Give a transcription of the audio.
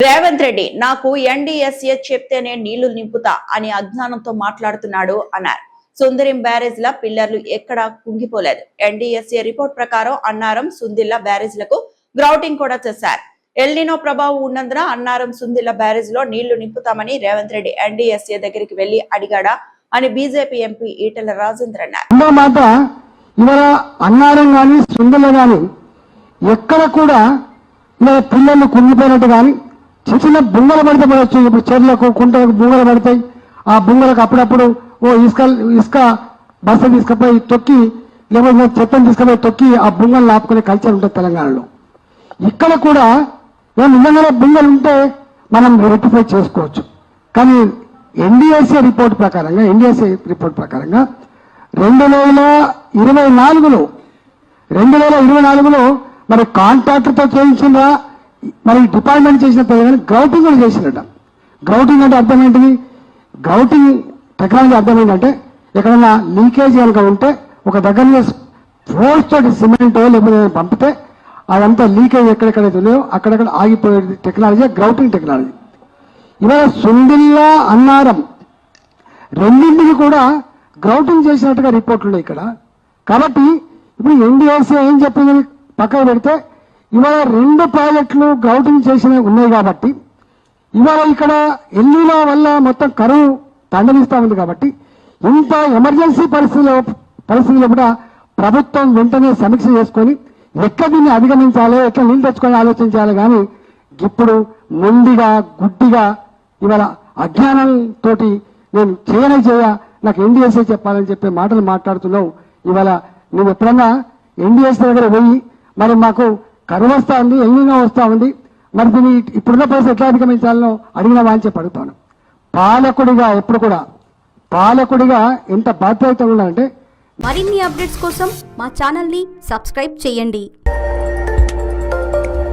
రేవంత్ రెడ్డి నాకు ఎన్డీఎస్ఏ చెప్తేనే నీళ్లు నింపుతా అని అజ్ఞానంతో మాట్లాడుతున్నాడు అన్నారు. సుందరం బ్యారేజ్ ల పిల్లర్లు ఎక్కడా కుంగిపోలేదు. ఎన్డీఎస్ఏ రిపోర్ట్ ప్రకారం అన్నారం సుందిల్ల బ్యారేజ్లకు గ్రౌటింగ్ కూడా చేశారు. ఎల్నినో ప్రభావం ఉన్నందున అన్నారం సుందిల్ల బ్యారేజ్ లో నీళ్లు నింపుతామని రేవంత్ రెడ్డి ఎన్డీఎస్ఏ దగ్గరికి వెళ్లి అడిగాడా అని బీజేపీ ఎంపీ ఈటెల రాజేంద్ర అన్నారు. అన్నారం గాని సుందిల్ల గాని ఎక్కడ కూడా పిల్లలు కుంగిపోయినట్టు కానీ చిన్న బుంగలు పడితే పడవచ్చు. ఇప్పుడు చెర్లకు కుంటలకు బుంగలు పడతాయి. ఆ బుంగలకు అప్పుడప్పుడు ఇసుక బస్సు తీసుకుపోయి తొక్కి, లేకపోతే చెత్తను తీసుకుపోయి తొక్కి ఆ బుంగలు ఆపుకునే కల్చర్ ఉంటుంది తెలంగాణలో. ఇక్కడ కూడా నిజంగానే బుంగలు ఉంటే మనం రెక్టిఫై చేసుకోవచ్చు. కానీ ఎన్డీఎస్ఏ రిపోర్ట్ ప్రకారంగా 2024లో మరి కాంట్రాక్టర్తో చేయించిందా, మరి డిపార్ట్మెంట్ చేసిన తెలియదు, గ్రౌటింగ్ కూడా చేసినట్ట. గ్రౌటింగ్ అంటే అర్థం ఏంటిది? గ్రౌటింగ్ టెక్నాలజీ అర్థం ఏంటంటే ఎక్కడన్నా లీకేజ్ కనుక ఉంటే ఒక దగ్గర ఫోర్స్ తోటి సిమెంట్ లేకపోతే పంపితే అదంతా లీకేజ్ ఎక్కడెక్కడైతే ఉన్నాయో అక్కడక్కడ ఆగిపోయే టెక్నాలజీ గ్రౌటింగ్ టెక్నాలజీ. ఇవాళ సుందిల్లా అన్నారం రెండింటికి కూడా గ్రౌటింగ్ చేసినట్టుగా రిపోర్ట్లు ఉన్నాయి ఇక్కడ. కాబట్టి ఇప్పుడు ఎన్డీఎస్ఏ ఏం చెప్పింది పక్కన పెడితే ఇవాళ 2 ప్రాజెక్టులు గ్రౌటింగ్ చేసినవి ఉన్నాయి. కాబట్టి ఇవాళ ఇక్కడ ఎల్లీలో వల్ల మొత్తం కరువు తండనిస్తా ఉంది. కాబట్టి ఇంత ఎమర్జెన్సీ పరిస్థితుల్లో కూడా ప్రభుత్వం వెంటనే సమీక్ష చేసుకొని ఎక్కడ దీన్ని అధిగమించాలి, ఎట్లా నీళ్ళు తెచ్చుకొని ఆలోచించాలి. కానీ ఇప్పుడు మొండిగా గుడ్డిగా ఇవాళ అజ్ఞానంతో నేను చేయ నాకు ఎన్డీఎస్ఏ చెప్పాలని చెప్పే మాటలు మాట్లాడుతున్నావు. ఇవాళ నువ్వు ఎప్పుడన్నా ఎన్డీఎస్ఏ దగ్గర పోయి మరి మాకు కరువు వస్తా ఉంది, ఎల్నినో వస్తా ఉంది, మరి దీన్ని ఇప్పుడున్న పరిస్థితి ఎట్లా అధిగమించాలనో అడిగినావా అని చెప్పి అడుగుతాను. పాలకుడిగా ఎప్పుడు కూడా పాలకుడిగా ఎంత బాధ్యత ఉండాలంటే మరిన్ని అప్డేట్స్ కోసం మా ఛానల్ ని సబ్స్క్రైబ్ చేయండి.